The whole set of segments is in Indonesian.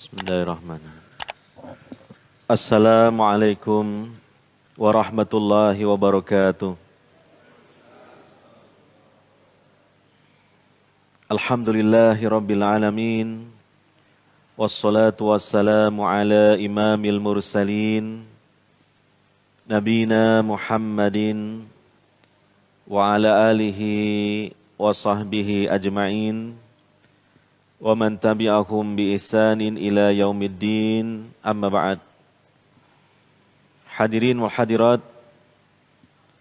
Bismillahirrahmanirrahim. Assalamualaikum warahmatullahi wabarakatuh. Alhamdulillahi rabbil alamin. Wassalatu wassalamu ala imamil mursalin Nabina Muhammadin wa ala alihi wa sahbihi ajma'in wa man tabi'ahum bi ihsanin ila yaumiddin, amma ba'd. Hadirin wa hadirat,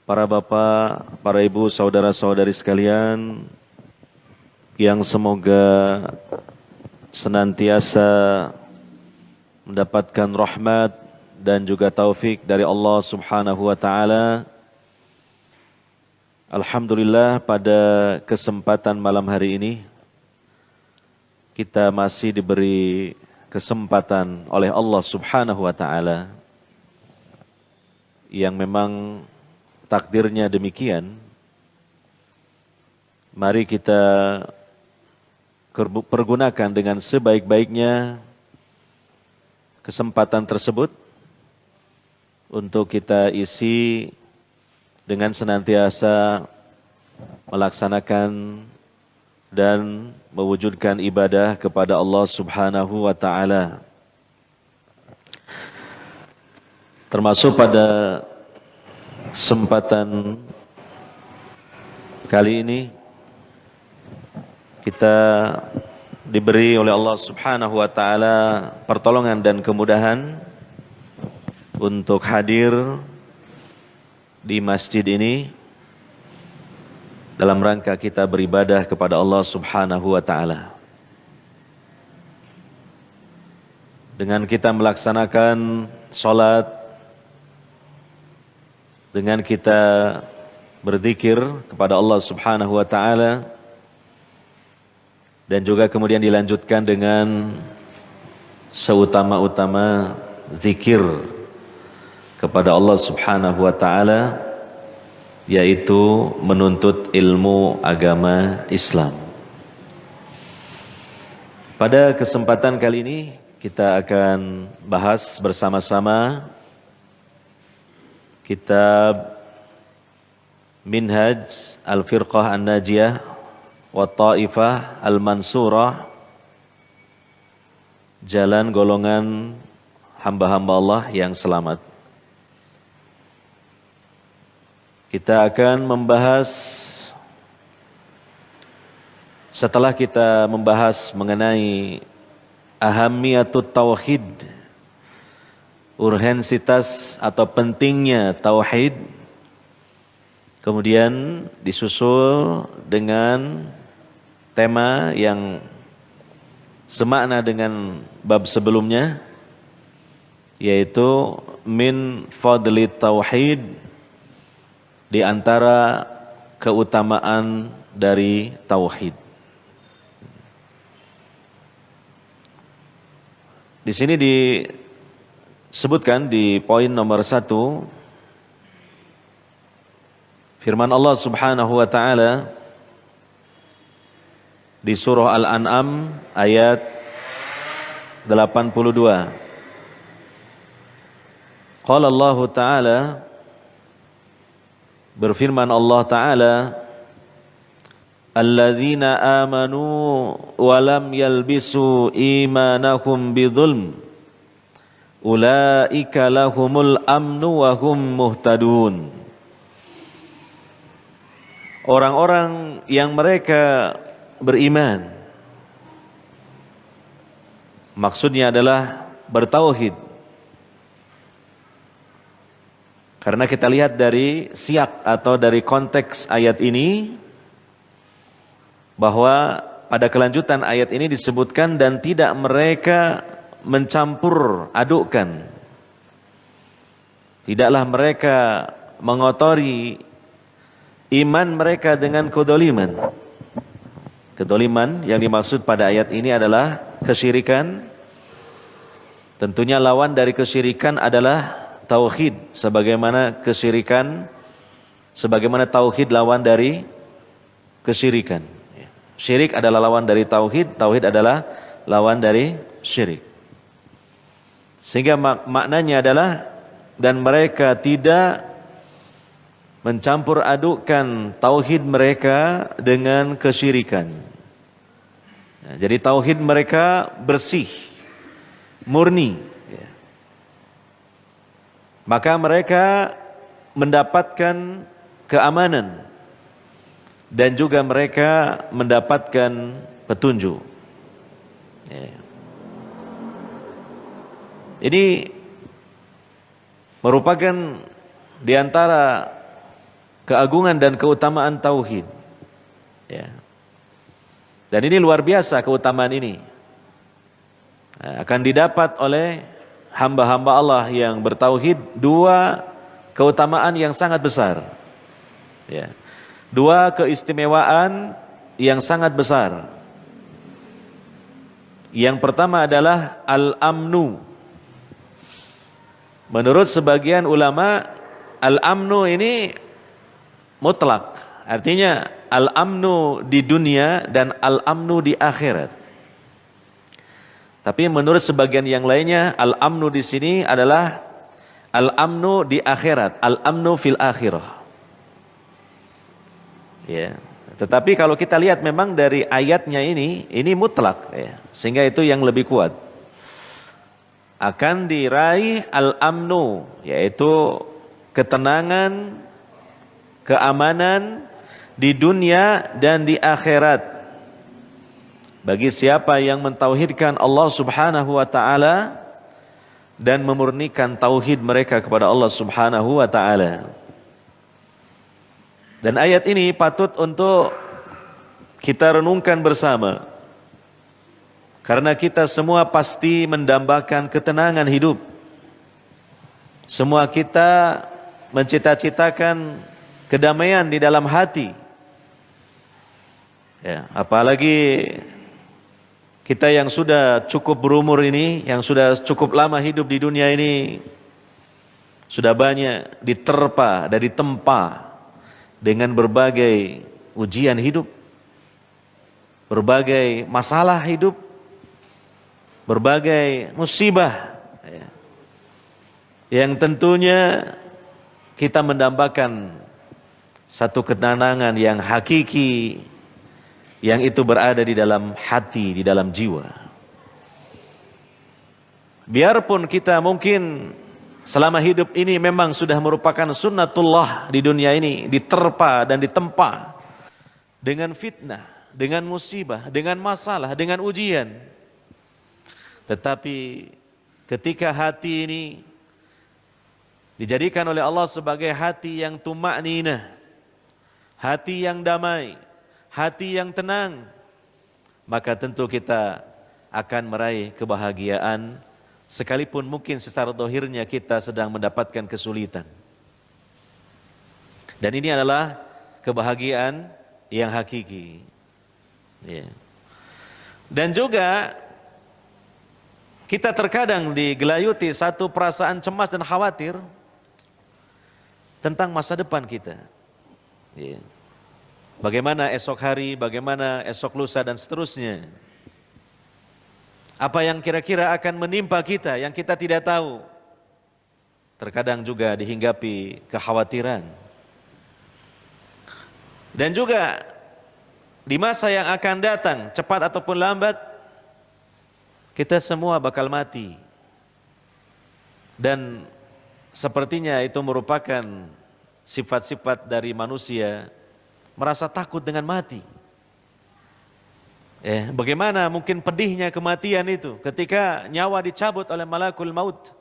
para bapak, para ibu, saudara-saudari sekalian yang semoga senantiasa mendapatkan rahmat dan juga taufik dari Allah Subhanahu wa taala. Alhamdulillah, pada kesempatan malam hari ini kita masih diberi kesempatan oleh Allah Subhanahu wa taala yang memang takdirnya demikian. Mari kita pergunakan dengan sebaik-baiknya kesempatan tersebut untuk kita isi dengan senantiasa melaksanakan dan mewujudkan ibadah kepada Allah Subhanahu wa taala. Termasuk pada kesempatan kali ini kita diberi oleh Allah Subhanahu wa taala pertolongan dan kemudahan untuk hadir di masjid ini dalam rangka kita beribadah kepada Allah Subhanahu wa taala. Dengan kita melaksanakan salat, dengan kita berzikir kepada Allah Subhanahu wa taala, dan juga kemudian dilanjutkan dengan seutama-utama zikir kepada Allah Subhanahu wa taala, yaitu menuntut ilmu agama Islam. Pada kesempatan kali ini kita akan bahas bersama-sama kitab Minhaj Al-Firqah An-Najiyah wa Ta'ifah Al-Mansurah, jalan golongan hamba-hamba Allah yang selamat. Kita akan membahas, setelah kita membahas mengenai ahamiyatut tauhid, urgensitas atau pentingnya tauhid, kemudian disusul dengan tema yang semakna dengan bab sebelumnya, yaitu min fadli tauhid, di antara keutamaan dari tauhid. Di sini disebutkan di poin nomor 1, firman Allah Subhanahu wa taala di surah Al-An'am ayat 82. Qala Allah taala, berfirman Allah taala, alladzina amanu wa lam yalbisu imanahum bidzulm ulaika lahumul amnu wa hum muhtadun. Orang-orang yang mereka beriman, maksudnya adalah bertauhid. Karena kita lihat dari siyak atau dari konteks ayat ini, bahwa pada kelanjutan ayat ini disebutkan dan tidak mereka mencampur adukkan. Tidaklah mereka mengotori iman mereka dengan kedoliman. Kedoliman yang dimaksud pada ayat ini adalah kesyirikan. Tentunya lawan dari kesyirikan adalah tauhid, sebagaimana tauhid lawan dari kesyirikan. Syirik adalah lawan dari tauhid, tauhid adalah lawan dari syirik. Sehingga maknanya adalah dan mereka tidak mencampur adukkan tauhid mereka dengan kesyirikan. Jadi tauhid mereka bersih, murni. Maka mereka mendapatkan keamanan dan juga mereka mendapatkan petunjuk. Ini merupakan di antara keagungan dan keutamaan tauhid. Dan ini luar biasa keutamaan ini. Akan didapat oleh hamba-hamba Allah yang bertauhid dua keutamaan yang sangat besar. Dua keistimewaan yang sangat besar. Yang pertama adalah al-amnu. Menurut sebagian ulama, al-amnu ini mutlak. Artinya al-amnu di dunia dan al-amnu di akhirat. Tapi menurut sebagian yang lainnya, al-amnu di sini adalah al-amnu di akhirat, al-amnu fil akhirah. Tetapi kalau kita lihat memang dari ayatnya ini mutlak, sehingga itu yang lebih kuat. Akan diraih al-amnu, yaitu ketenangan, keamanan di dunia dan di akhirat. Bagi siapa yang mentauhidkan Allah Subhanahu wa taala dan memurnikan tauhid mereka kepada Allah Subhanahu wa taala. Dan ayat ini patut untuk kita renungkan bersama. Karena kita semua pasti mendambakan ketenangan hidup. Semua kita mencita-citakan kedamaian di dalam hati. Apalagi kita yang sudah cukup berumur ini, yang sudah cukup lama hidup di dunia ini, sudah banyak diterpa dan ditempa dengan berbagai ujian hidup, berbagai masalah hidup, berbagai musibah, yang tentunya kita mendambakan satu ketenangan yang hakiki, yang itu berada di dalam hati, di dalam jiwa. Biarpun kita mungkin selama hidup ini memang sudah merupakan sunnatullah di dunia ini, diterpa dan ditempa dengan fitnah, dengan musibah, dengan masalah, dengan ujian. Tetapi ketika hati ini dijadikan oleh Allah sebagai hati yang tuma'ninah, hati yang damai, hati yang tenang, maka tentu kita akan meraih kebahagiaan, sekalipun mungkin secara zahirnya kita sedang mendapatkan kesulitan. Dan ini adalah kebahagiaan yang hakiki. Dan juga kita terkadang digelayuti satu perasaan cemas dan khawatir tentang masa depan kita. Bagaimana esok hari, bagaimana esok lusa dan seterusnya. Apa yang kira-kira akan menimpa kita yang kita tidak tahu. Terkadang juga dihinggapi kekhawatiran. Dan juga di masa yang akan datang, cepat ataupun lambat, kita semua bakal mati. Dan sepertinya itu merupakan sifat-sifat dari manusia, merasa takut dengan mati. Bagaimana mungkin pedihnya kematian itu ketika nyawa dicabut oleh malakul maut.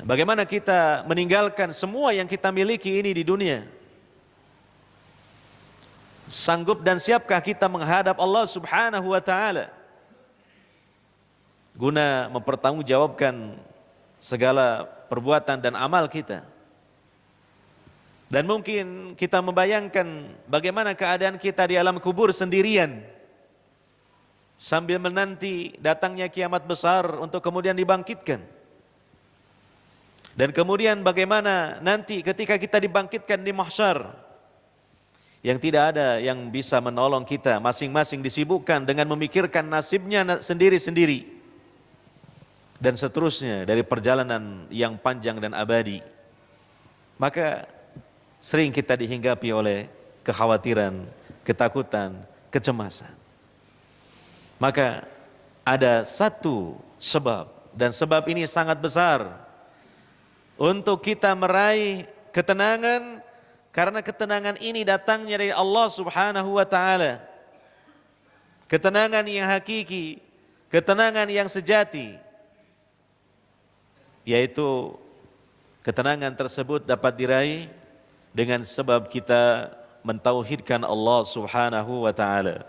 Bagaimana kita meninggalkan semua yang kita miliki ini di dunia. Sanggup dan siapkah kita menghadap Allah Subhanahu wa taala guna mempertanggungjawabkan segala perbuatan dan amal kita. Dan mungkin kita membayangkan bagaimana keadaan kita di alam kubur sendirian, sambil menanti datangnya kiamat besar untuk kemudian dibangkitkan. Dan kemudian bagaimana nanti ketika kita dibangkitkan di mahsyar, yang tidak ada yang bisa menolong kita, masing-masing disibukkan dengan memikirkan nasibnya sendiri-sendiri. dan seterusnya dari perjalanan yang panjang dan abadi. Maka sering kita dihinggapi oleh kekhawatiran, ketakutan, kecemasan. Maka ada satu sebab, dan sebab ini sangat besar untuk kita meraih ketenangan, karena ketenangan ini datangnya dari Allah Subhanahu wa taala. Ketenangan yang hakiki, ketenangan yang sejati, yaitu ketenangan tersebut dapat diraih dengan sebab kita mentauhidkan Allah Subhanahu wa taala.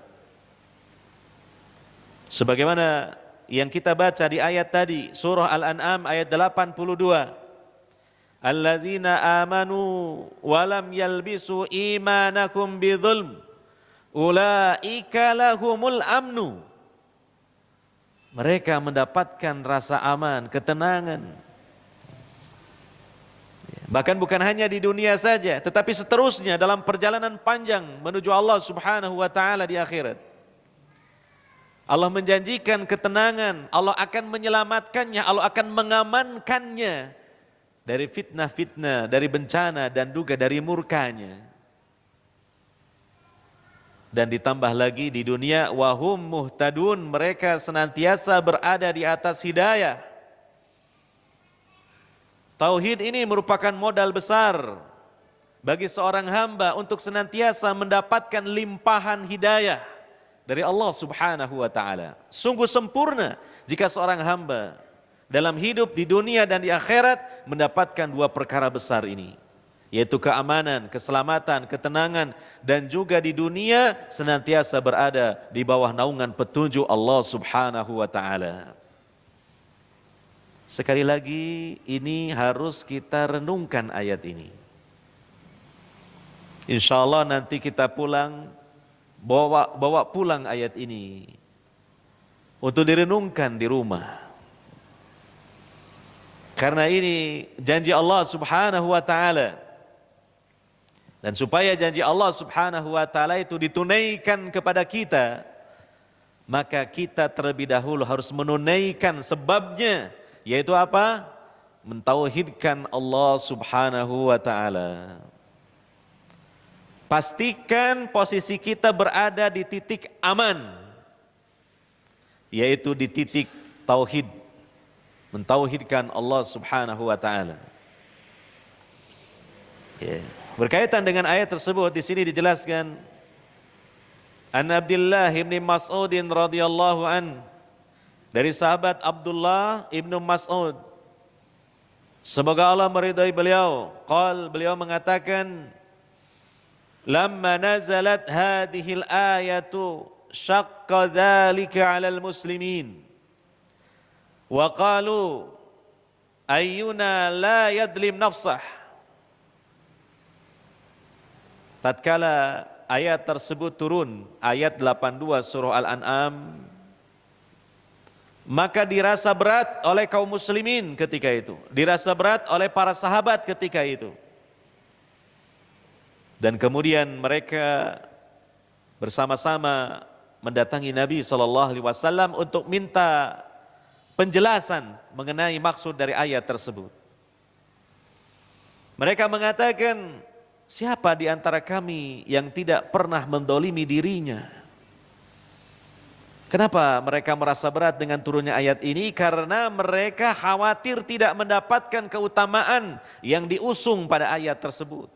Sebagaimana yang kita baca di ayat tadi, surah Al-An'am ayat 82. Alladzina amanu wa lam yalbisu imanakum bidzulm ulaika lahumul amnu. Mereka mendapatkan rasa aman, ketenangan. Bahkan bukan hanya di dunia saja, tetapi seterusnya dalam perjalanan panjang menuju Allah Subhanahu wa taala di akhirat. Allah menjanjikan ketenangan, Allah akan menyelamatkannya, Allah akan mengamankannya dari fitnah-fitnah, dari bencana dan juga dari murkanya. Dan ditambah lagi di dunia wahum muhtadun, mereka senantiasa berada di atas hidayah. Tauhid ini merupakan modal besar bagi seorang hamba untuk senantiasa mendapatkan limpahan hidayah dari Allah Subhanahu wa taala. Sungguh sempurna jika seorang hamba dalam hidup di dunia dan di akhirat mendapatkan dua perkara besar ini, yaitu keamanan, keselamatan, ketenangan, dan juga di dunia senantiasa berada di bawah naungan petunjuk Allah Subhanahu wa taala. Sekali lagi, ini harus kita renungkan ayat ini. Insya Allah nanti kita pulang, bawa pulang ayat ini untuk direnungkan di rumah. Karena ini janji Allah Subhanahu wa taala. Dan supaya janji Allah Subhanahu wa taala itu ditunaikan kepada kita, maka kita terlebih dahulu harus menunaikan sebabnya, yaitu apa? Mentauhidkan Allah Subhanahu wa taala. Pastikan posisi kita berada di titik aman, yaitu di titik tauhid, mentauhidkan Allah Subhanahu wa taala. Berkaitan dengan ayat tersebut, di sini dijelaskan an Abdullah bin Mas'ud radhiyallahu an, dari sahabat Abdullah ibnu Mas'ud, semoga Allah meridai beliau, beliau mengatakan, lamma nazalat hadhil ayatu syaqqa dzalika 'alal muslimin wa qalu ayyuna la yadlim nafsah. Tatkala ayat tersebut turun, ayat 82 surah Al-An'am, maka dirasa berat oleh kaum muslimin ketika itu, dirasa berat oleh para sahabat ketika itu. Dan kemudian mereka bersama-sama mendatangi Nabi SAW untuk minta penjelasan mengenai maksud dari ayat tersebut. Mereka mengatakan, siapa di antara kami yang tidak pernah mendolimi dirinya? Kenapa mereka merasa berat dengan turunnya ayat ini? Karena mereka khawatir tidak mendapatkan keutamaan yang diusung pada ayat tersebut.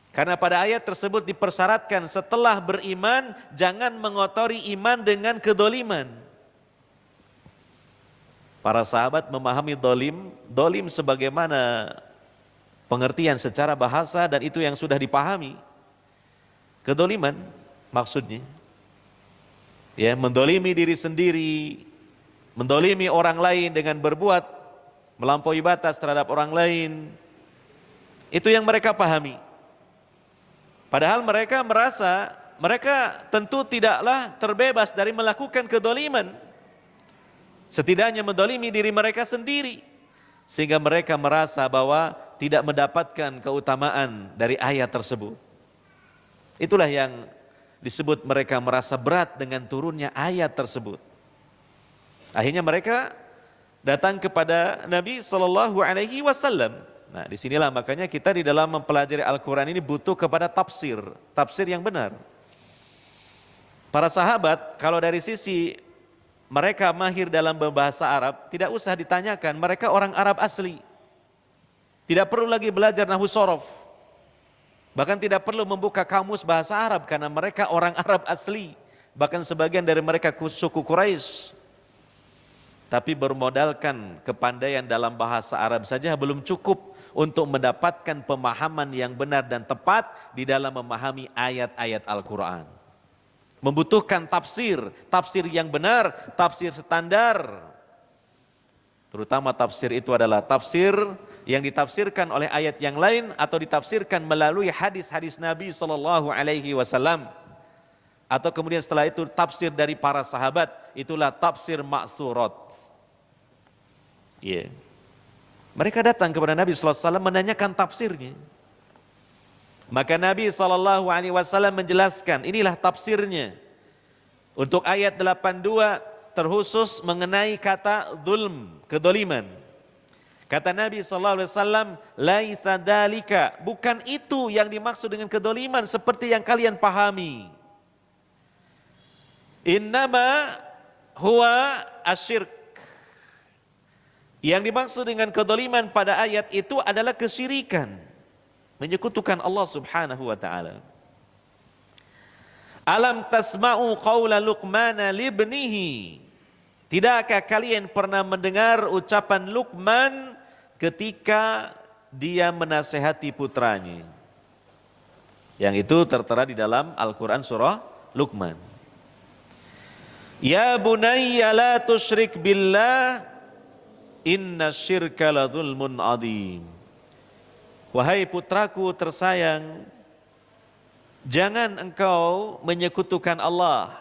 Karena pada ayat tersebut dipersyaratkan setelah beriman jangan mengotori iman dengan kedoliman. Para sahabat memahami dolim sebagaimana pengertian secara bahasa, dan itu yang sudah dipahami. Kedoliman maksudnya, ya, mendolimi diri sendiri, mendolimi orang lain dengan berbuat melampaui batas terhadap orang lain. Itu yang mereka pahami. Padahal mereka merasa mereka tentu tidaklah terbebas dari melakukan kedoliman. Setidaknya mendolimi diri mereka sendiri. Sehingga mereka merasa bahwa tidak mendapatkan keutamaan dari ayat tersebut. Itulah yang disebut mereka merasa berat dengan turunnya ayat tersebut. Akhirnya mereka datang kepada Nabi Sallallahu Alaihi Wasallam. Nah, disinilah makanya kita di dalam mempelajari Al-Quran ini butuh kepada tafsir, tafsir yang benar. Para sahabat, kalau dari sisi mereka mahir dalam berbahasa Arab, tidak usah ditanyakan, mereka orang Arab asli. Tidak perlu lagi belajar nahwu shorof. Bahkan tidak perlu membuka kamus bahasa Arab, karena mereka orang Arab asli. Bahkan sebagian dari mereka suku Quraisy. Tapi bermodalkan kepandaian dalam bahasa Arab saja belum cukup untuk mendapatkan pemahaman yang benar dan tepat di dalam memahami ayat-ayat Al-Quran. Membutuhkan tafsir, tafsir yang benar, tafsir standar. Terutama tafsir itu adalah tafsir yang ditafsirkan oleh ayat yang lain atau ditafsirkan melalui hadis-hadis Nabi Sallallahu Alaihi Wasallam. Atau kemudian setelah itu tafsir dari para sahabat, itulah tafsir ma'tsurat. Yeah. Mereka datang kepada Nabi sallallahu alaihi wasallam menanyakan tafsirnya. Maka Nabi sallallahu alaihi wasallam menjelaskan, inilah tafsirnya. Untuk ayat 82 terkhusus mengenai kata zulm, kedoliman. Kata Nabi sallallahu alaihi wasallam, laisa dzalika, bukan itu yang dimaksud dengan kedoliman seperti yang kalian pahami. Innama huwa asyirk. Yang dimaksud dengan kedoliman pada ayat itu adalah kesyirikan, menyekutukan Allah Subhanahu wa taala. Alam tasma'u qaula Luqman libnihi. Tidakkah kalian pernah mendengar ucapan Luqman ketika dia menasehati putranya? Yang itu tertera di dalam Al-Quran surah Luqman. Ya bunayya la tusyrik billah inna syirka la zulmun adhim. Wahai putraku tersayang, jangan engkau menyekutukan Allah.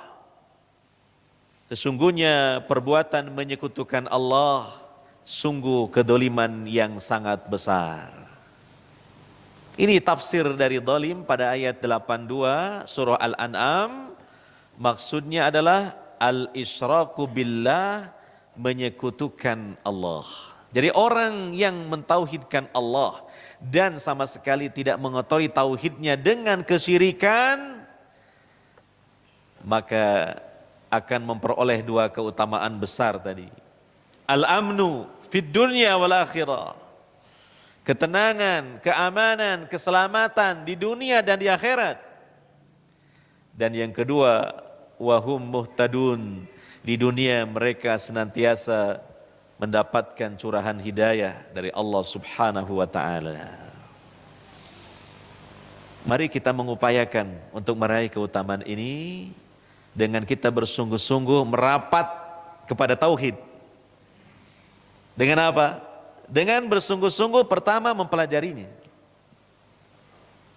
Sesungguhnya perbuatan menyekutukan Allah sungguh kedoliman yang sangat besar. Ini tafsir dari zalim pada ayat 82 surah Al-An'am. Maksudnya adalah al-isyraku billah, menyekutukan Allah. Jadi orang yang mentauhidkan Allah dan sama sekali tidak mengotori tauhidnya dengan kesyirikan, maka akan memperoleh dua keutamaan besar tadi. Al-amnu fid dunya wal akhirah. Ketenangan, keamanan, keselamatan di dunia dan di akhirat. Dan yang kedua, wahum muhtadun, di dunia mereka senantiasa mendapatkan curahan hidayah dari Allah Subhanahu wa taala. Mari kita mengupayakan untuk meraih keutamaan ini dengan kita bersungguh-sungguh merapat kepada tauhid. Dengan apa? Dengan bersungguh-sungguh pertama mempelajarinya.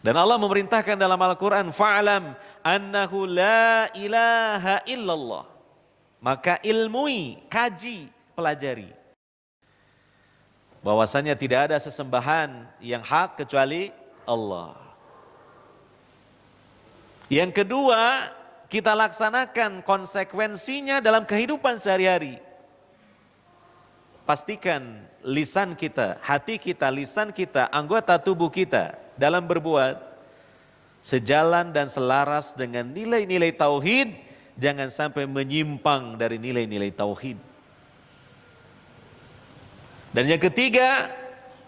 Dan Allah memerintahkan dalam Al-Quran, fa'alam annahu la ilaha illallah. Maka ilmui, kaji, pelajari. Bahwasanya tidak ada sesembahan yang hak kecuali Allah. Yang kedua, kita laksanakan konsekuensinya dalam kehidupan sehari-hari. Pastikan lisan kita, hati kita, lisan kita, anggota tubuh kita dalam berbuat sejalan dan selaras dengan nilai-nilai tauhid, jangan sampai menyimpang dari nilai-nilai tauhid. Dan yang ketiga,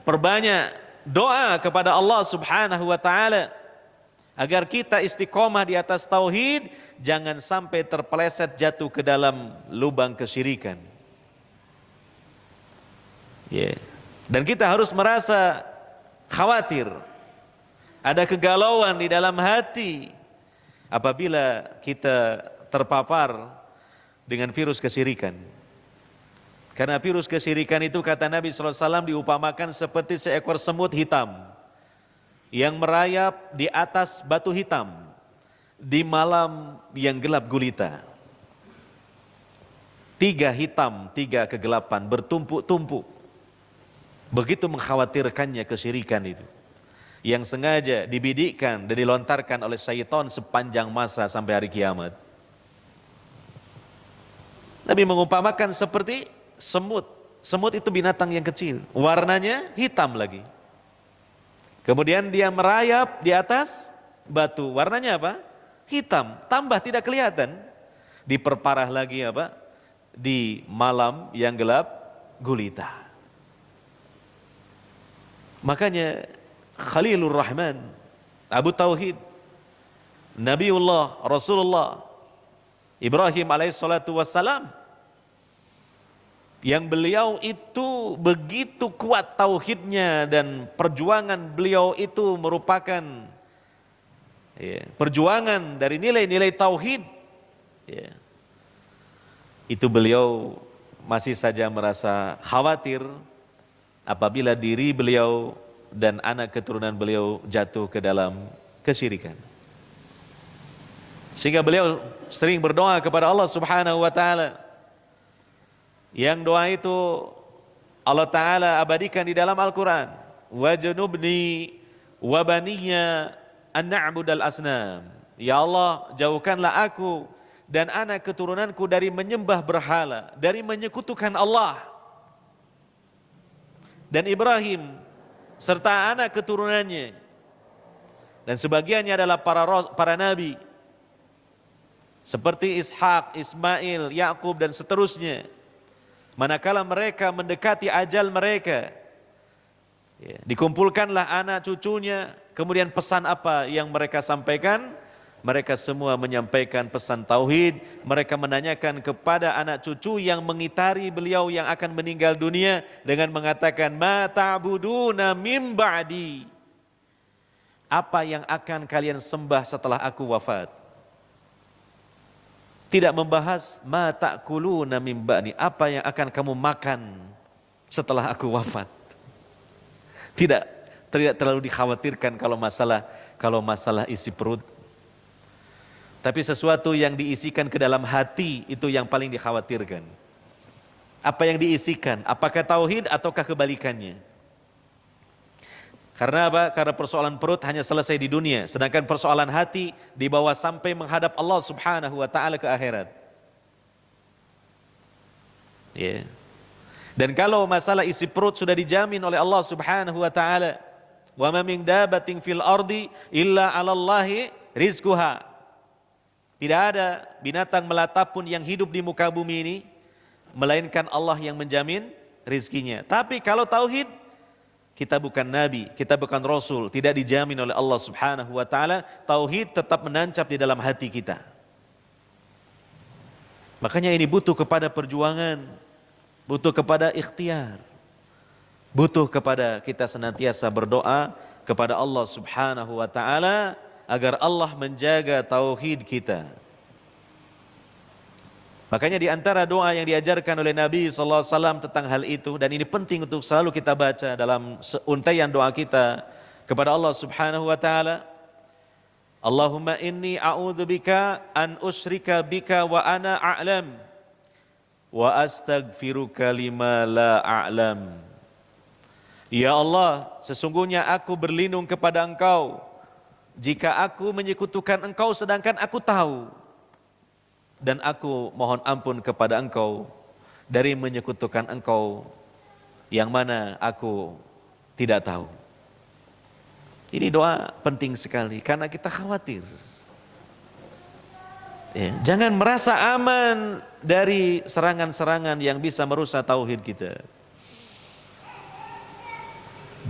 perbanyak doa kepada Allah Subhanahu wa taala agar kita istiqomah di atas tauhid, jangan sampai terpeleset jatuh ke dalam lubang kesyirikan. Dan kita harus merasa khawatir, ada kegalauan di dalam hati apabila kita terpapar dengan virus kesyirikan. Karena virus kesyirikan itu kata Nabi SAW diupamakan seperti seekor semut hitam yang merayap di atas batu hitam di malam yang gelap gulita. 3 hitam, 3 kegelapan bertumpuk-tumpuk. Begitu mengkhawatirkannya kesyirikan itu, yang sengaja dibidikkan dan dilontarkan oleh syaitan sepanjang masa sampai hari kiamat. Nabi mengumpamakan seperti semut Semut itu binatang yang kecil, warnanya hitam lagi. Kemudian dia merayap di atas batu, warnanya apa? Hitam, tambah tidak kelihatan. Diperparah lagi apa? Di malam yang gelap gulita. Makanya Khalilur Rahman, Abu Tauhid, Nabiullah, Rasulullah Ibrahim alaihissalatu wassalam, yang beliau itu begitu kuat tauhidnya dan perjuangan beliau itu merupakan perjuangan dari nilai-nilai tauhid. Itu beliau masih saja merasa khawatir apabila diri beliau dan anak keturunan beliau jatuh ke dalam kesyirikan. Sehingga beliau sering berdoa kepada Allah Subhanahu wa taala. Yang doa itu Allah Ta'ala abadikan di dalam Al-Quran. Wajnubni wabaniya an na'budal asnam. Ya Allah, jauhkanlah aku dan anak keturunanku dari menyembah berhala, dari menyekutukan Allah. Dan Ibrahim serta anak keturunannya, dan sebagiannya adalah para nabi seperti Ishak, Ismail, Yakub dan seterusnya. Manakala mereka mendekati ajal mereka, dikumpulkanlah anak cucunya, kemudian pesan apa yang mereka sampaikan? Mereka semua menyampaikan pesan tauhid. Mereka menanyakan kepada anak cucu yang mengitari beliau yang akan meninggal dunia dengan mengatakan, ma ta'buduna mim ba'di. Apa yang akan kalian sembah setelah aku wafat? Tidak membahas ma ta'kuluna mim ba'di, apa yang akan kamu makan setelah aku wafat. Tidak terlalu dikhawatirkan kalau masalah isi perut. Tapi sesuatu yang diisikan ke dalam hati itu yang paling dikhawatirkan. Apa yang diisikan? Apakah tauhid ataukah kebalikannya? Karena apa? Karena persoalan perut hanya selesai di dunia, sedangkan persoalan hati dibawa sampai menghadap Allah Subhanahu wa taala ke akhirat. Dan kalau masalah isi perut sudah dijamin oleh Allah Subhanahu wa taala, wa ma min dabatin fil ardi illa 'alallahi rizquha. Tidak ada binatang melata pun yang hidup di muka bumi ini melainkan Allah yang menjamin rizkinya. Tapi kalau tauhid, kita bukan nabi, kita bukan rasul, tidak dijamin oleh Allah Subhanahu wa taala, tauhid tetap menancap di dalam hati kita. Makanya ini butuh kepada perjuangan, butuh kepada ikhtiar, butuh kepada kita senantiasa berdoa kepada Allah Subhanahu wa taala agar Allah menjaga tauhid kita. Makanya di antara doa yang diajarkan oleh Nabi sallallahu alaihi wasallam tentang hal itu, dan ini penting untuk selalu kita baca dalam untaian doa kita kepada Allah Subhanahu wa taala. Allahumma inni a'udzubika an usyrika bika wa ana a'lam wa astaghfiruka lima la a'lam. Ya Allah, sesungguhnya aku berlindung kepada Engkau jika aku menyekutukan Engkau sedangkan aku tahu, dan aku mohon ampun kepada Engkau dari menyekutukan Engkau yang mana aku tidak tahu. Ini doa penting sekali karena kita khawatir. Jangan merasa aman dari serangan-serangan yang bisa merusak tauhid kita.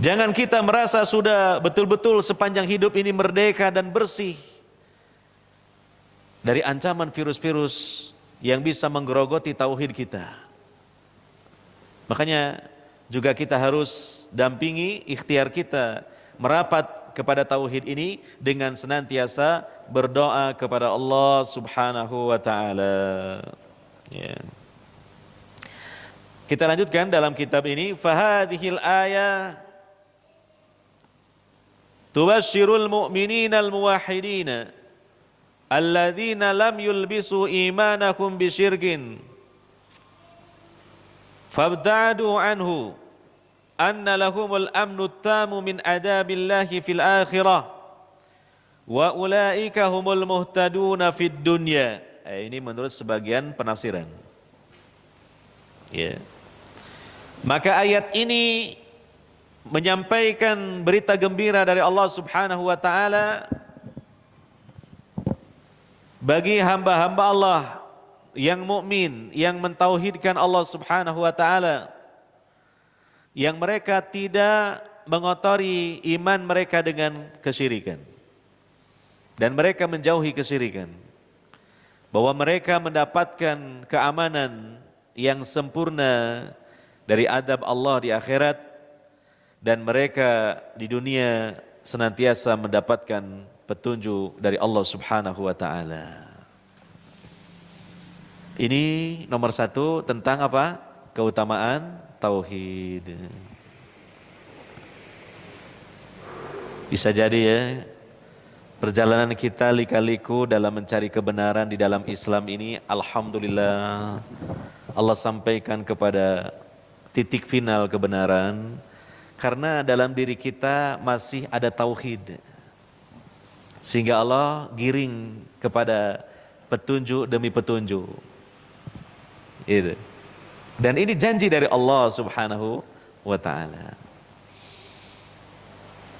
Jangan kita merasa sudah betul-betul sepanjang hidup ini merdeka dan bersih dari ancaman virus-virus yang bisa menggerogoti tauhid kita. Makanya juga kita harus dampingi ikhtiar kita merapat kepada tauhid ini dengan senantiasa berdoa kepada Allah Subhanahu wa taala. Kita lanjutkan dalam kitab ini, fahadhil ayah tubashshirul mu'minina al-muwahhidina alladzina lam yulbisu imanahum bisyirkin fabta'adu anhu anna lahumul amnu tamu min adabillahi fil akhirah wa ulaika humul muhtaduna fid dunya. Ini menurut sebagian penafsiran. Maka ayat ini menyampaikan berita gembira dari Allah Subhanahu wa taala bagi hamba-hamba Allah yang mukmin, yang mentauhidkan Allah Subhanahu wa taala, yang mereka tidak mengotori iman mereka dengan kesyirikan dan mereka menjauhi kesyirikan, bahwa mereka mendapatkan keamanan yang sempurna dari adab Allah di akhirat, dan mereka di dunia senantiasa mendapatkan petunjuk dari Allah Subhanahu wa taala. Ini nomor satu tentang apa? Keutamaan tauhid. Bisa jadi ya, perjalanan kita lika-liku dalam mencari kebenaran di dalam Islam ini, alhamdulillah Allah sampaikan kepada titik final kebenaran, karena dalam diri kita masih ada tauhid, sehingga Allah giring kepada petunjuk demi petunjuk. Itu. Dan ini janji dari Allah Subhanahu wa taala.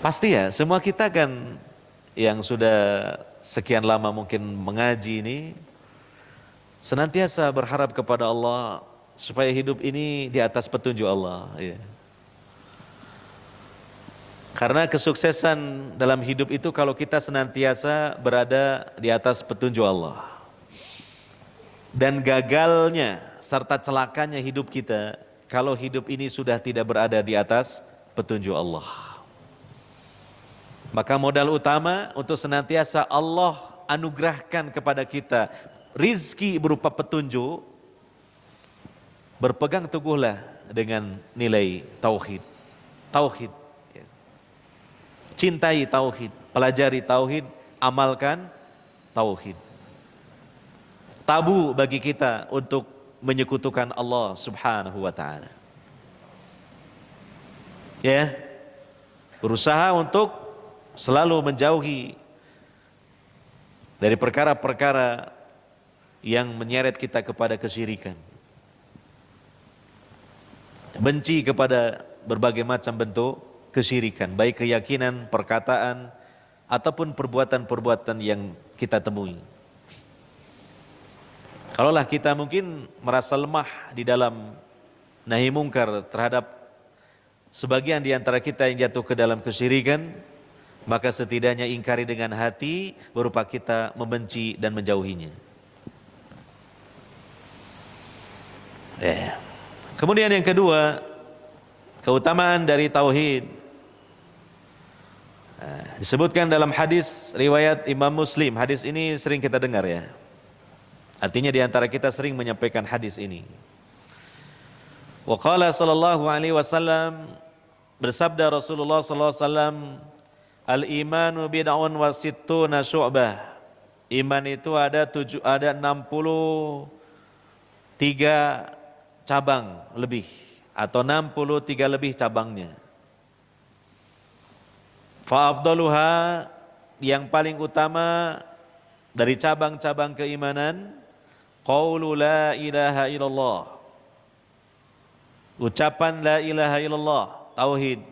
Pasti ya, semua kita kan yang sudah sekian lama mungkin mengaji ini senantiasa berharap kepada Allah supaya hidup ini di atas petunjuk Allah, ya. Karena kesuksesan dalam hidup itu kalau kita senantiasa berada di atas petunjuk Allah. Dan gagalnya serta celakanya hidup kita kalau hidup ini sudah tidak berada di atas petunjuk Allah. Maka modal utama untuk senantiasa Allah anugerahkan kepada kita rizki berupa petunjuk, berpegang teguhlah dengan nilai tauhid. Tauhid. Cintai tauhid, pelajari tauhid, amalkan tauhid. Tabu bagi kita untuk menyekutukan Allah Subhanahu wa taala. Ya. Berusaha untuk selalu menjauhi dari perkara-perkara yang menyeret kita kepada kesyirikan. Benci kepada berbagai macam bentuk kesyirikan, baik keyakinan, perkataan, ataupun perbuatan-perbuatan yang kita temui. Kalaulah kita mungkin merasa lemah di dalam nahi mungkar terhadap sebagian di antara kita yang jatuh ke dalam kesyirikan, maka setidaknya ingkari dengan hati berupa kita membenci dan menjauhinya. Kemudian yang kedua, keutamaan dari tauhid. Disebutkan dalam hadis riwayat Imam Muslim. Hadis ini sering kita dengar ya. Artinya di antara kita sering menyampaikan hadis ini. Wa qala sallallahu alaihi wasallam, bersabda Rasulullah sallallahu alaihi wasallam, al-imanu bid'un wa sittuna syu'bah. Iman itu ada 63 cabang lebih, atau 63 lebih cabangnya. Fa afdaluha, yang paling utama dari cabang-cabang keimanan, qaulu la ilaha illallah, ucapan la ilaha illallah, tauhid.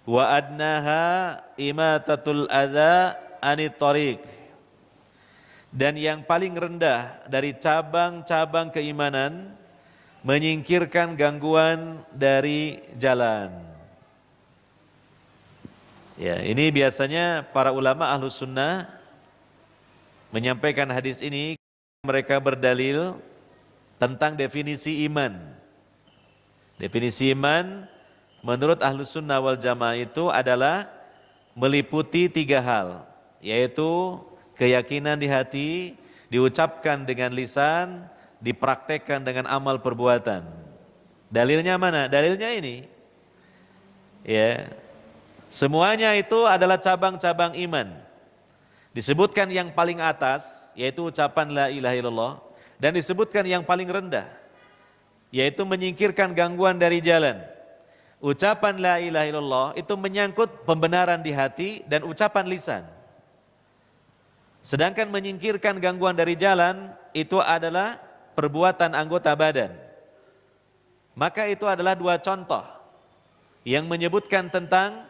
Wa adnaha imatatul adza anit thariq, dan yang paling rendah dari cabang-cabang keimanan, menyingkirkan gangguan dari jalan. Ya, ini biasanya para ulama ahlus sunnah menyampaikan hadis ini, mereka berdalil tentang definisi iman. Definisi iman menurut ahlus sunnah wal jamaah itu adalah meliputi 3 hal, yaitu keyakinan di hati, diucapkan dengan lisan, dipraktekkan dengan amal perbuatan. Dalilnya mana? Dalilnya ini. Ya. Semuanya itu adalah cabang-cabang iman. Disebutkan yang paling atas, yaitu ucapan la ilaha illallah, dan disebutkan yang paling rendah, yaitu menyingkirkan gangguan dari jalan. Ucapan la ilaha illallah itu menyangkut pembenaran di hati dan ucapan lisan. Sedangkan menyingkirkan gangguan dari jalan itu adalah perbuatan anggota badan. Maka itu adalah dua contoh yang menyebutkan tentang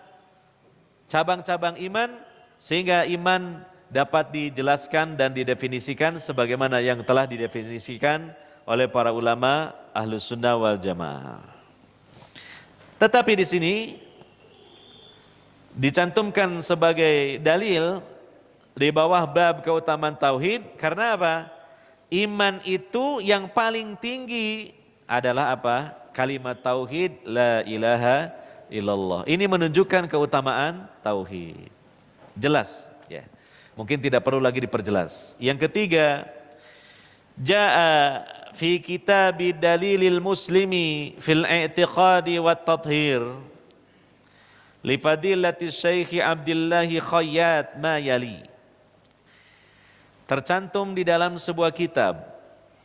cabang-cabang iman, sehingga iman dapat dijelaskan dan didefinisikan sebagaimana yang telah didefinisikan oleh para ulama Ahlus Sunnah wal Jamaah. Tetapi di sini dicantumkan sebagai dalil di bawah bab keutamaan tauhid, karena apa? Iman itu yang paling tinggi adalah apa? Kalimat tauhid la ilaha illallah. Ini menunjukkan keutamaan tauhid. Jelas ya. Mungkin tidak perlu lagi diperjelas. Yang ketiga, jaa fi kitab dalilil muslimi fil i'tiqadi wat tathhir li fadilati Syekh Abdullah Khayyat ma yali. Tercantum di dalam sebuah kitab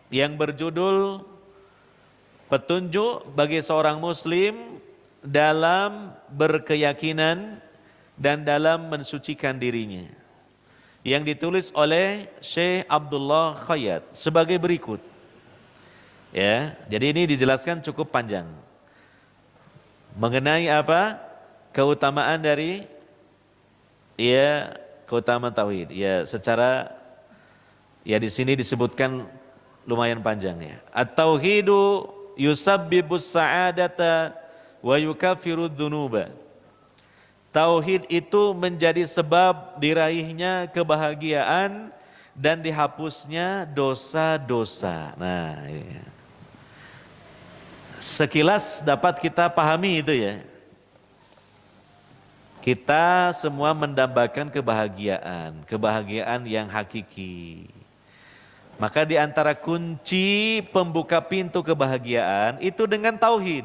yang berjudul Petunjuk bagi seorang muslim dalam berkeyakinan dan dalam mensucikan dirinya, yang ditulis oleh Syekh Abdullah Khayyat sebagai berikut. Ya, jadi ini dijelaskan cukup panjang mengenai apa? Keutamaan dari keutamaan tauhid. Ya, secara di sini disebutkan lumayan panjang ya. At-tauhidu yusabbibus sa'adata wa yukaffiru dzunuba. Tauhid itu menjadi sebab diraihnya kebahagiaan dan dihapusnya dosa-dosa. Nah, ini. Sekilas dapat kita pahami itu ya. Kita semua mendambakan kebahagiaan yang hakiki. Maka di antara kunci pembuka pintu kebahagiaan itu dengan tauhid.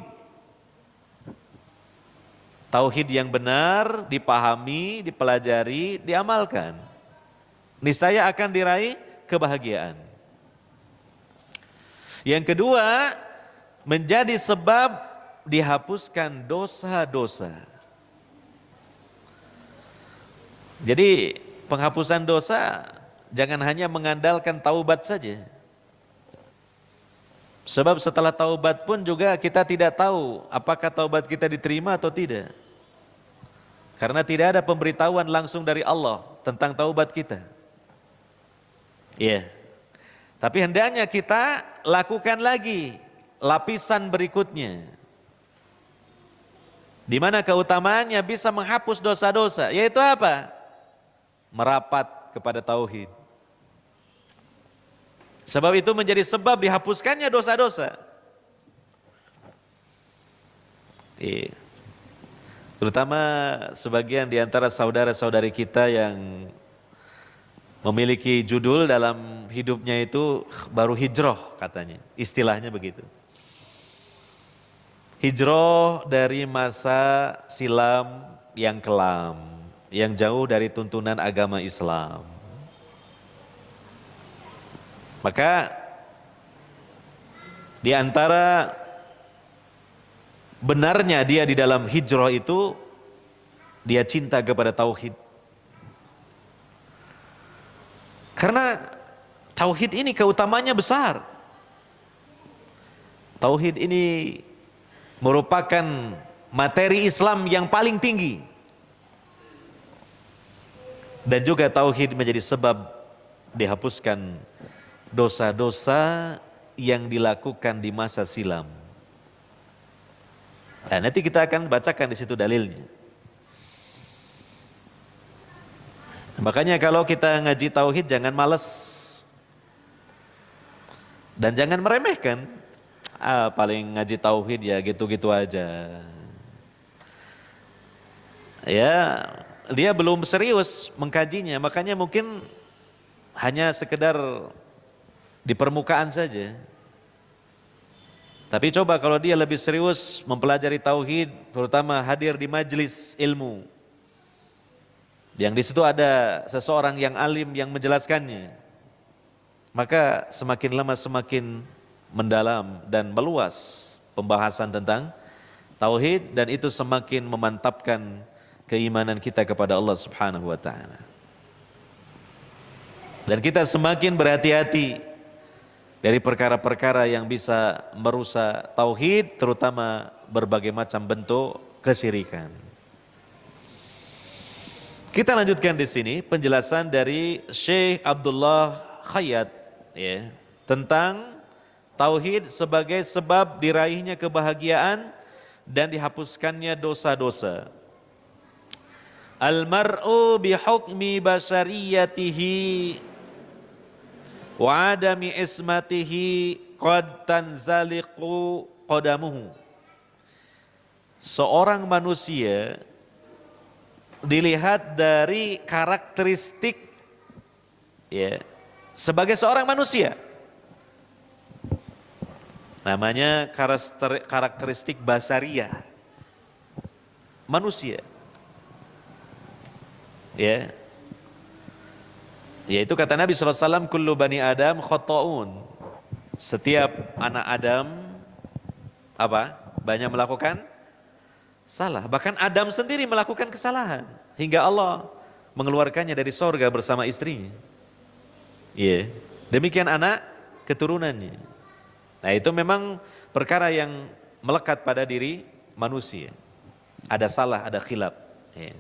Tauhid yang benar dipahami, dipelajari, diamalkan. Niscaya akan diraih kebahagiaan. Yang kedua, menjadi sebab dihapuskan dosa-dosa. Jadi penghapusan dosa jangan hanya mengandalkan taubat saja. Sebab setelah taubat pun juga kita tidak tahu apakah taubat kita diterima atau tidak. Karena tidak ada pemberitahuan langsung dari Allah tentang taubat kita. Iya. Tapi hendaknya kita lakukan lagi lapisan berikutnya. Di mana keutamaannya bisa menghapus dosa-dosa, yaitu apa? Merapat kepada tauhid. Sebab itu menjadi sebab dihapuskannya dosa-dosa. Terutama sebagian di antara saudara-saudari kita yang memiliki judul dalam hidupnya itu baru hijrah katanya. Istilahnya begitu. Hijrah dari masa silam yang kelam, yang jauh dari tuntunan agama Islam. Maka di antara benarnya dia di dalam hijrah itu, dia cinta kepada tauhid. Karena tauhid ini keutamanya besar. Tauhid ini merupakan materi Islam yang paling tinggi. Dan juga tauhid menjadi sebab dihapuskan dosa-dosa yang dilakukan di masa silam. Nah, nanti kita akan bacakan di situ dalilnya. Makanya kalau kita ngaji tauhid jangan malas dan jangan meremehkan. Paling ngaji tauhid ya gitu-gitu aja. Ya, dia belum serius mengkajinya, makanya mungkin hanya sekedar di permukaan saja. Tapi coba kalau dia lebih serius mempelajari tauhid, terutama hadir di majelis ilmu, yang di situ ada seseorang yang alim yang menjelaskannya, maka semakin lama semakin mendalam dan meluas pembahasan tentang tauhid, dan itu semakin memantapkan keimanan kita kepada Allah Subhanahu wa taala. Dan kita semakin berhati-hati dari perkara-perkara yang bisa merusak tauhid, terutama berbagai macam bentuk kesyirikan. Kita lanjutkan di sini penjelasan dari Syekh Abdullah Khayyat ya, tentang tauhid sebagai sebab diraihnya kebahagiaan dan dihapuskannya dosa-dosa. Al-mar'u bihukmi basariyatihi wa adami ismatihi qad tanzaliqu qadamuhu. Seorang manusia dilihat dari karakteristik ya, sebagai seorang manusia. Namanya karakteristik basariyah. Manusia. Ya. Yaitu kata Nabi SAW, kullu bani Adam khotoun. Setiap anak Adam banyak melakukan salah. Bahkan Adam sendiri melakukan kesalahan hingga Allah mengeluarkannya dari sorga bersama istrinya. Iya. Demikian anak keturunannya. Nah, itu memang perkara yang melekat pada diri manusia. Ada salah, ada khilaf. Ya.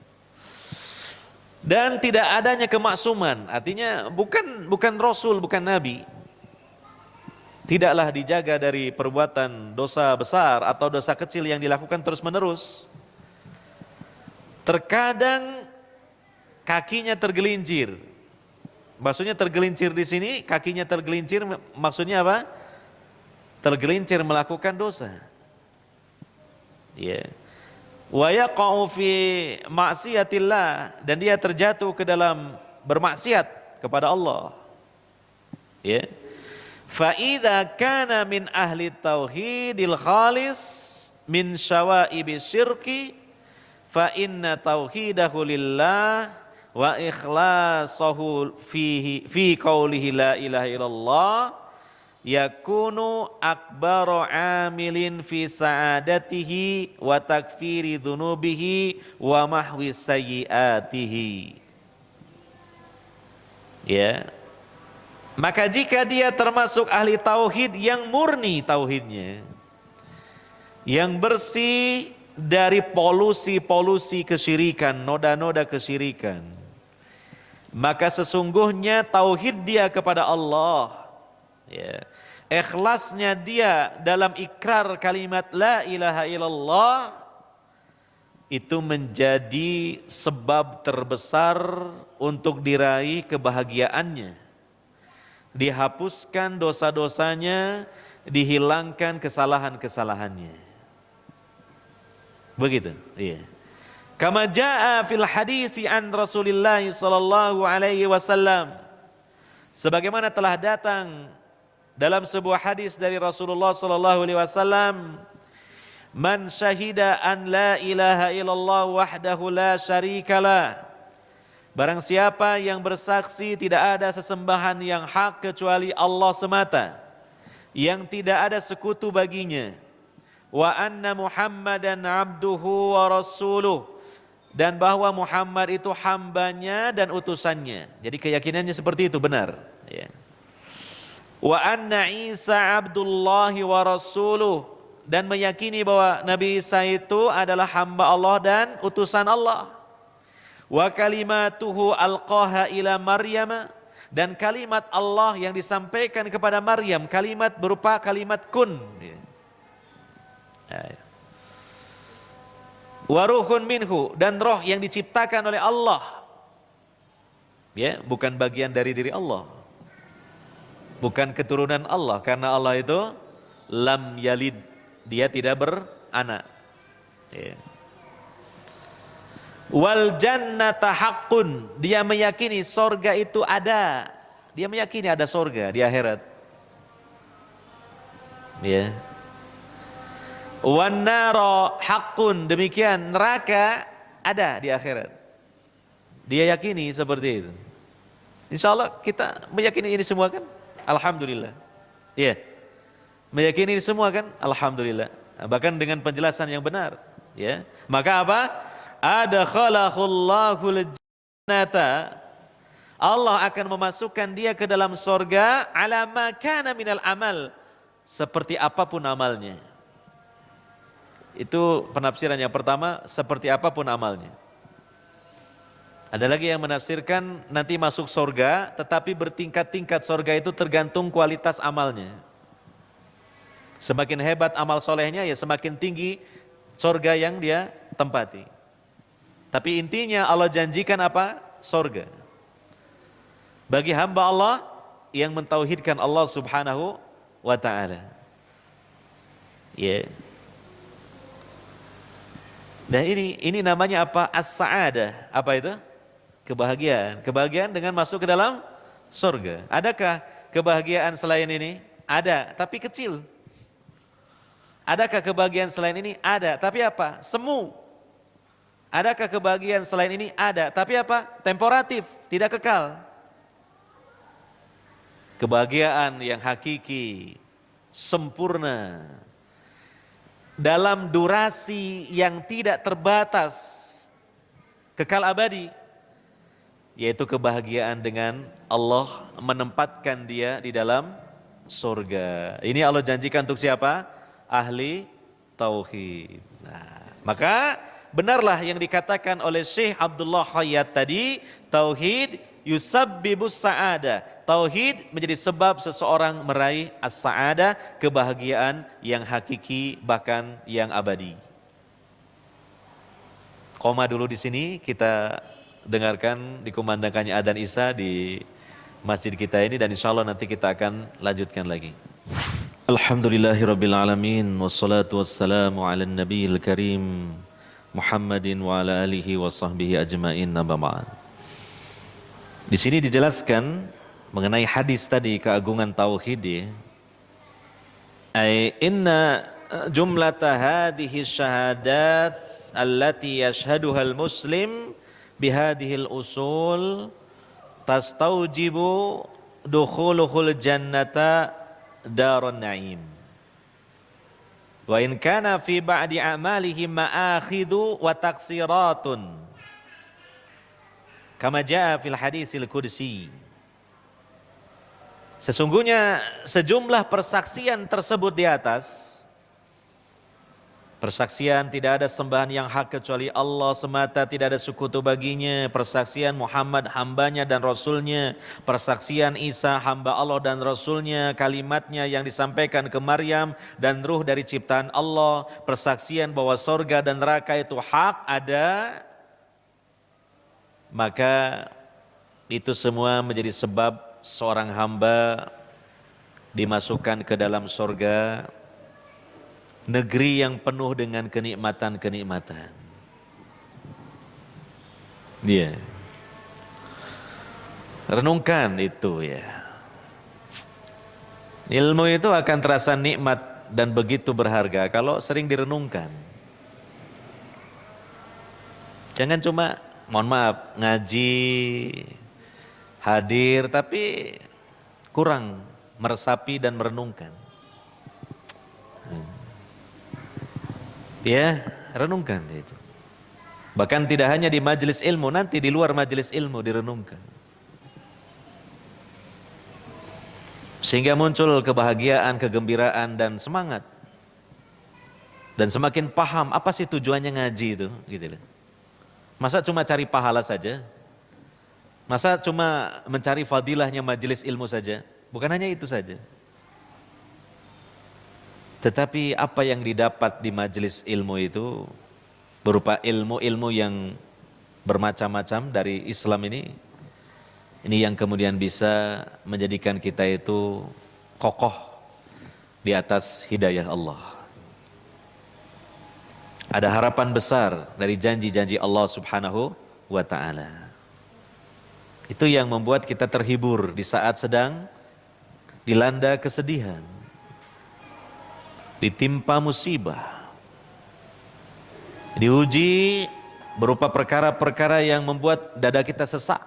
Dan tidak adanya kemaksuman, artinya bukan rasul, bukan nabi. Tidaklah dijaga dari perbuatan dosa besar atau dosa kecil yang dilakukan terus-menerus. Terkadang kakinya tergelincir. Maksudnya tergelincir di sini, kakinya tergelincir maksudnya apa? Tergelincir melakukan dosa. Ya. Wa yaqa'u fi ma'siyatillah, dan dia terjatuh ke dalam bermaksiat kepada Allah. Ya. Fa idza kana min ahli tauhidil khalis min syawaibi syirki fa inna tauhidahu lillah wa ikhlasahu fi qaulihi la ilaha illallah yakunu akbaru amilin fi sa'adatihi wa takfiri dhunubihi wa mahwi sayyiatihi. Ya. Maka jika dia termasuk ahli tauhid yang murni tauhidnya, yang bersih dari polusi-polusi kesyirikan, noda-noda kesyirikan, maka sesungguhnya tauhid dia kepada Allah, ya, ikhlasnya dia dalam ikrar kalimat la ilaha illallah, itu menjadi sebab terbesar untuk diraih kebahagiaannya. Dihapuskan dosa-dosanya, dihilangkan kesalahan-kesalahannya. Begitu, iya. Kama jaa fil hadits an Rasulillah sallallahu alaihi wasallam. Sebagaimana telah datang dalam sebuah hadis dari Rasulullah sallallahu alaihi wasallam, man syahida an la ilaha illallah wahdahu la syarikalah. Barang siapa yang bersaksi tidak ada sesembahan yang hak kecuali Allah semata, yang tidak ada sekutu baginya, wa anna Muhammadan abduhu wa rasuluh, dan bahwa Muhammad itu hambanya dan utusannya. Jadi keyakinannya seperti itu benar. Ya. Wa anna Isa abdullahi wa rasuluh, dan meyakini bahwa Nabi Isa itu adalah hamba Allah dan utusan Allah. Wa kalimatuhu alqaha ila Maryam, dan kalimat Allah yang disampaikan kepada Maryam, kalimat berupa kalimat kun. Wa ruhun minhu, dan roh yang diciptakan oleh Allah. Ya, bukan bagian dari diri Allah. Bukan keturunan Allah, karena Allah itu lam yalid, dia tidak beranak. Ya. Wal jannata haqqun, dia meyakini sorga itu ada. Dia meyakini ada sorga di akhirat. Ya. Wan nara haqqun, demikian neraka ada di akhirat. Dia yakini seperti itu. Insyaallah kita meyakini ini semua kan? Alhamdulillah. Iya. Meyakini ini semua kan? Alhamdulillah. Bahkan dengan penjelasan yang benar, ya. Maka apa? Adkhalahul jannata, Allah akan memasukkan dia ke dalam sorga ala ma kana minal amal, seperti apapun amalnya. Itu penafsiran yang pertama, seperti apapun amalnya. Ada lagi yang menafsirkan nanti masuk sorga, tetapi bertingkat-tingkat sorga itu tergantung kualitas amalnya. Semakin hebat amal solehnya, ya semakin tinggi sorga yang dia tempati. Tapi intinya Allah janjikan apa? Sorga. Bagi hamba Allah yang mentauhidkan Allah subhanahu wa ta'ala. Ya. Dan ini namanya apa? As-sa'adah. Apa itu? Kebahagiaan. Kebahagiaan dengan masuk ke dalam surga. Adakah kebahagiaan selain ini? Ada, tapi kecil. Adakah kebahagiaan selain ini? Ada, tapi apa? Semu. Adakah kebahagiaan selain ini? Ada, tapi apa? Temporatif, tidak kekal. Kebahagiaan yang hakiki, sempurna, dalam durasi yang tidak terbatas, kekal abadi, yaitu kebahagiaan dengan Allah menempatkan dia di dalam surga. Ini Allah janjikan untuk siapa? Ahli tauhid. Nah, maka benarlah yang dikatakan oleh Syekh Abdullah Khayyat tadi, tauhid yusabbibus sa'adah. Tauhid menjadi sebab seseorang meraih as-sa'adah, kebahagiaan yang hakiki bahkan yang abadi. Koma dulu di sini, kita dengarkan dikumandangkannya adzan Isya di masjid kita ini, dan insya Allah nanti kita akan lanjutkan lagi. Alhamdulillahirabbil alamin, wassalatu wassalamu ala nabiyil karim Muhammadin wa ala alihi wa sahbihi ajmain, amma ba'd. Di sini dijelaskan mengenai hadis tadi, keagungan tauhid ya. Ai inna jumlata hadhihi syahadat allati yashhaduha al-muslim bihadhihi al-usul tastaujibu dukhuluhul jannata darun na'im. Wa in kana fi ba'di a'malihi ma'akhidhu wa taqsiratun kama jaa fil hadisil qudsi. Sesungguhnya sejumlah persaksian tersebut di atas, persaksian tidak ada sembahan yang hak kecuali Allah semata, tidak ada sekutu baginya, persaksian Muhammad hambanya dan rasulnya, persaksian Isa hamba Allah dan rasulnya, kalimatnya yang disampaikan ke Maryam dan ruh dari ciptaan Allah, persaksian bahwa sorga dan neraka itu hak ada, maka itu semua menjadi sebab seorang hamba dimasukkan ke dalam sorga, negeri yang penuh dengan kenikmatan-kenikmatan. Dia renungkan itu ya. Ilmu itu akan terasa nikmat dan begitu berharga kalau sering direnungkan. Jangan cuma, mohon maaf, ngaji, hadir tapi kurang meresapi dan merenungkan. Ya, renungkan itu. Bahkan tidak hanya di majelis ilmu, nanti di luar majelis ilmu direnungkan. Sehingga muncul kebahagiaan, kegembiraan dan semangat. Dan semakin paham apa sih tujuannya ngaji itu, gitu loh. Masa cuma cari pahala saja? Masa cuma mencari fadilahnya majelis ilmu saja? Bukan hanya itu saja. Tetapi apa yang didapat di majelis ilmu itu berupa ilmu-ilmu yang bermacam-macam dari Islam ini yang kemudian bisa menjadikan kita itu kokoh di atas hidayah Allah. Ada harapan besar dari janji-janji Allah subhanahu wa ta'ala. Itu yang membuat kita terhibur di saat sedang dilanda kesedihan, ditimpa musibah, diuji berupa perkara-perkara yang membuat dada kita sesak.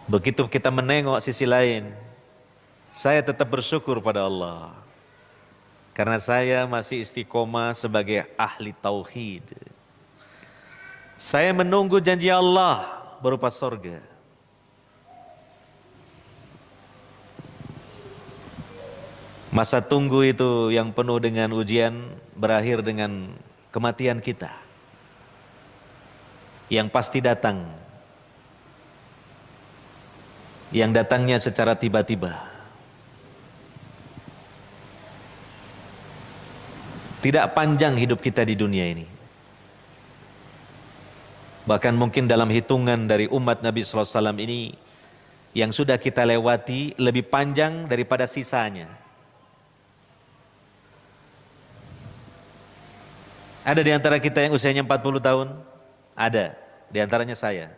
Begitu kita menengok sisi lain, saya tetap bersyukur pada Allah. Karena saya masih istiqomah sebagai ahli tauhid. Saya menunggu janji Allah berupa sorga. Masa tunggu itu yang penuh dengan ujian berakhir dengan kematian kita yang pasti datang, yang datangnya secara tiba-tiba. Tidak panjang hidup kita di dunia ini. Bahkan mungkin dalam hitungan dari umat Nabi SAW ini, yang sudah kita lewati lebih panjang daripada sisanya. Ada di antara kita yang usianya 40 tahun? Ada, di antaranya saya.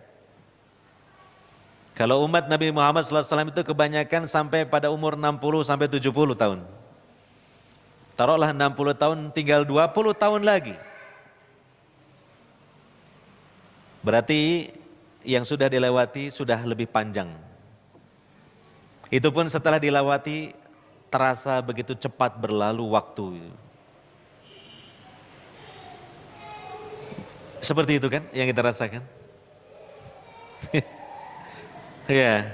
Kalau umat Nabi Muhammad SAW itu kebanyakan sampai pada umur 60 sampai 70 tahun. Taruhlah 60 tahun, tinggal 20 tahun lagi. Berarti yang sudah dilewati sudah lebih panjang. Itu pun setelah dilewati terasa begitu cepat berlalu waktu. Seperti itu kan yang kita rasakan? Ya.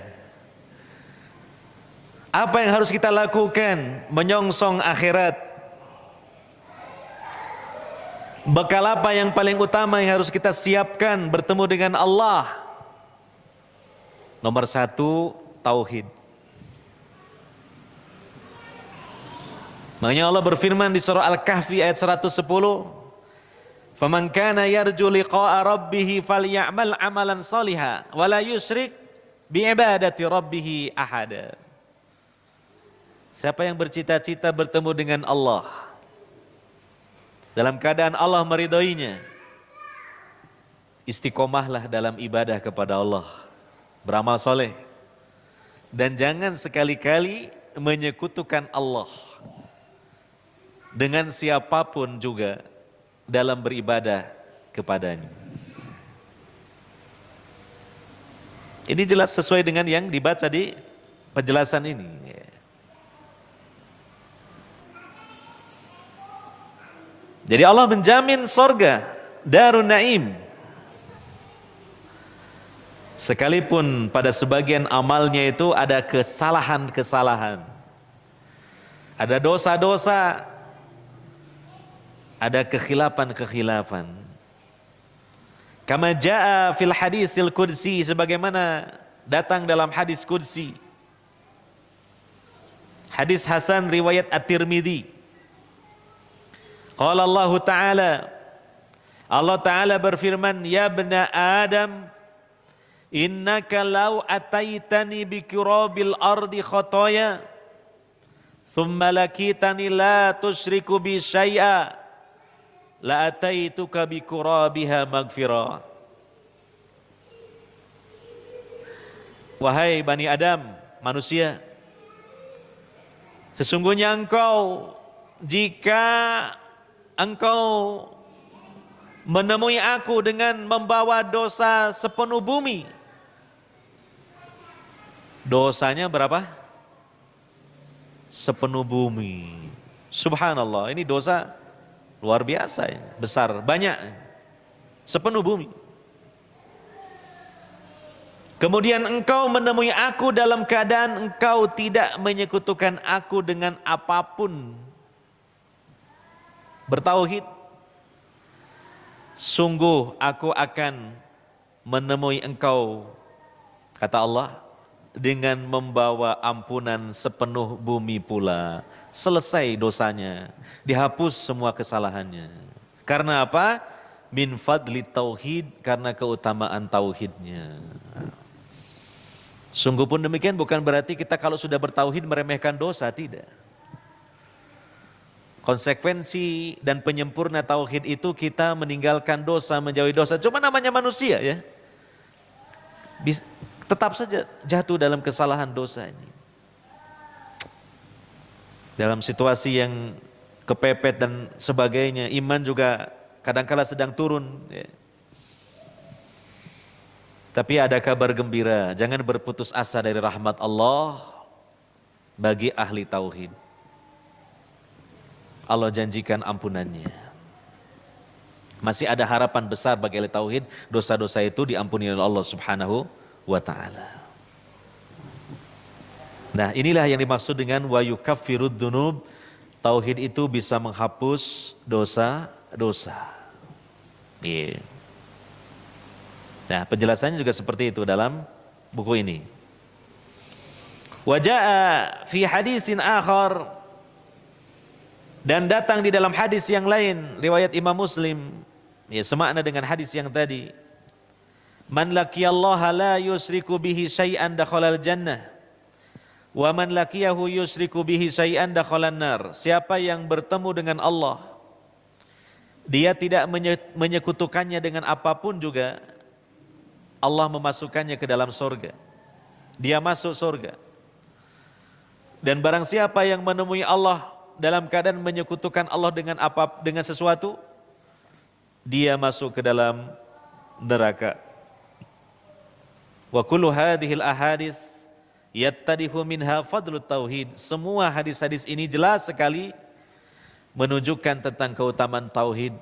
Apa yang harus kita lakukan? Menyongsong akhirat. Bekal apa yang paling utama yang harus kita siapkan bertemu dengan Allah? Nomor 1, tauhid. Makanya Allah berfirman di surah Al-Kahfi ayat 110, "Faman kana yarju liqa'a rabbih falyamal 'amalan shalihan wa la yusyrik bi ibadati rabbih ahada." Siapa yang bercita-cita bertemu dengan Allah dalam keadaan Allah meridhoinya, istiqomahlah dalam ibadah kepada Allah, beramal soleh, dan jangan sekali-kali menyekutukan Allah dengan siapapun juga dalam beribadah kepadanya. Ini jelas sesuai dengan yang dibaca di penjelasan ini. Jadi Allah menjamin sorga, darun naim. Sekalipun pada sebagian amalnya itu ada kesalahan-kesalahan, ada dosa-dosa, ada kekhilafan-kekhilafan. Kama jaa fil hadisil qudsi, sebagaimana datang dalam hadis qudsi. Hadis hasan riwayat At-Tirmidzi. Qala Allah Ta'ala, Allah Ta'ala berfirman, "Ya bna Adam, innaka law ataitani bikurabil ardi khotoya, thumma lakitani la tusyriku bi syai'a, la ataituka bikurabiha magfirah." Wahai Bani Adam, manusia, sesungguhnya jika engkau menemui aku dengan membawa dosa sepenuh bumi. Dosanya berapa? Sepenuh bumi. Subhanallah, ini dosa luar biasa, besar, banyak. Sepenuh bumi. Kemudian engkau menemui aku dalam keadaan engkau tidak menyekutukan aku dengan apapun. Bertauhid, sungguh aku akan menemui engkau, kata Allah, dengan membawa ampunan sepenuh bumi pula. Selesai dosanya, dihapus semua kesalahannya. Karena apa? Min fadli tauhid, karena keutamaan tauhidnya. Sungguh pun demikian, bukan berarti kita kalau sudah bertauhid meremehkan dosa, tidak. Konsekuensi dan penyempurna tauhid itu kita meninggalkan dosa, menjauhi dosa. Cuma namanya manusia ya. Tetap saja jatuh dalam kesalahan dosa ini. Dalam situasi yang kepepet dan sebagainya, iman juga kadangkala sedang turun. Ya. Tapi ada kabar gembira, jangan berputus asa dari rahmat Allah bagi ahli tauhid. Allah janjikan ampunannya. Masih ada harapan besar bagi ahli tauhid, dosa-dosa itu diampuni oleh Allah Subhanahu wa taala. Nah, inilah yang dimaksud dengan wa yukaffirud dzunub. Tauhid itu bisa menghapus dosa-dosa. Iya. Nah, penjelasannya juga seperti itu dalam buku ini. Wa jaa fi hadisin akhar, dan datang di dalam hadis yang lain riwayat Imam Muslim, ya semakna dengan hadis yang tadi. Man laqiyallaha la yusriku bihi syai'an dakhalal jannah wa man laqiyahu yusriku bihi syai'an dakhalan nar. Siapa yang bertemu dengan Allah, dia tidak menyekutukannya dengan apapun juga, Allah memasukkannya ke dalam surga. Dia masuk surga. Dan barang siapa yang menemui Allah dalam keadaan menyekutukan Allah dengan sesuatu, dia masuk ke dalam neraka. Wa kullu hadhil ahadits yattadihu minha fadlut tauhid. Semua hadis-hadis ini jelas sekali menunjukkan tentang keutamaan tauhid.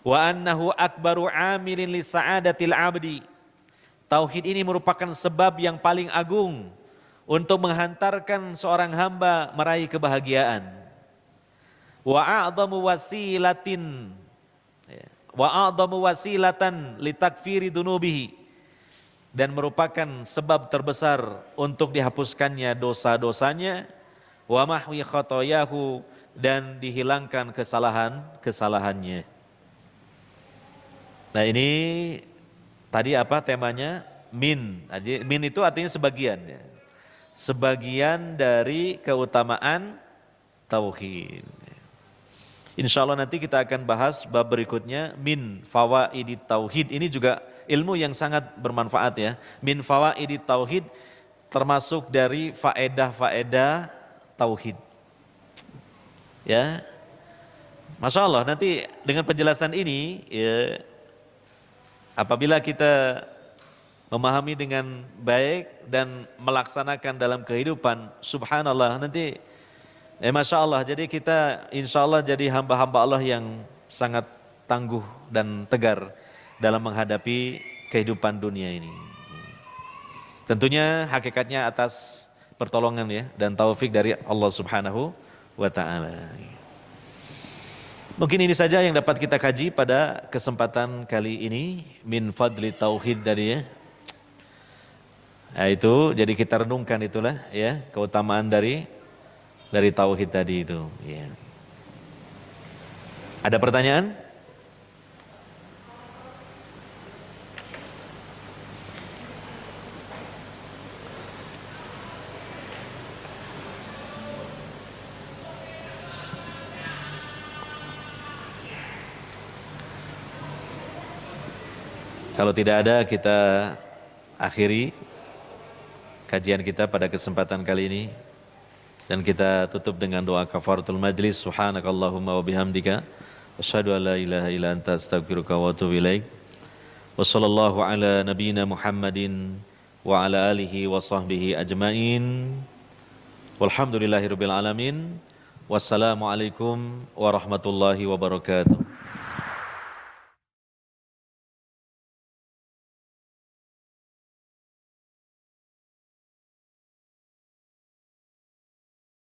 Wa annahu akbaru amilin li sa'adatil abdi. Tauhid ini merupakan sebab yang paling agung untuk menghantarkan seorang hamba meraih kebahagiaan. Wa a'dhamu wasilatan litakfiri dunubihi, dan merupakan sebab terbesar untuk dihapuskannya dosa-dosanya, wa mahwi khotoyahu, dan dihilangkan kesalahannya. Nah, ini tadi apa temanya? Min. Min itu artinya sebagian, ya. Sebagian dari keutamaan tauhid. Insya Allah nanti kita akan bahas bab berikutnya, min fawaidit tauhid. Ini juga ilmu yang sangat bermanfaat, ya. Min fawaidit tauhid termasuk dari faedah-faedah tauhid. Ya, Masya Allah, nanti dengan penjelasan ini, ya, apabila kita memahami dengan baik dan melaksanakan dalam kehidupan, subhanallah, nanti Masya Allah, jadi kita insya Allah jadi hamba-hamba Allah yang sangat tangguh dan tegar dalam menghadapi kehidupan dunia ini. Tentunya hakikatnya atas pertolongan, ya, dan taufik dari Allah Subhanahu wa ta'ala. Mungkin ini saja yang dapat kita kaji pada kesempatan kali ini, min fadli tauhid tadi, ya. Nah, itu jadi kita renungkan itulah, ya, keutamaan dari tauhid tadi itu, ya. Ada pertanyaan? Kalau tidak ada, kita akhiri kajian kita pada kesempatan kali ini, dan kita tutup dengan doa kafaratul majlis. Subhanakallahumma wa bihamdika asyhadu an la ilaha illa anta astaghfiruka wa atubu ilaik. Wa sallallahu ala nabiyyina Muhammadin wa ala alihi wa sahbihi ajmain. Walhamdulillahirabbil alamin. Wassalamualaikum warahmatullahi wabarakatuh.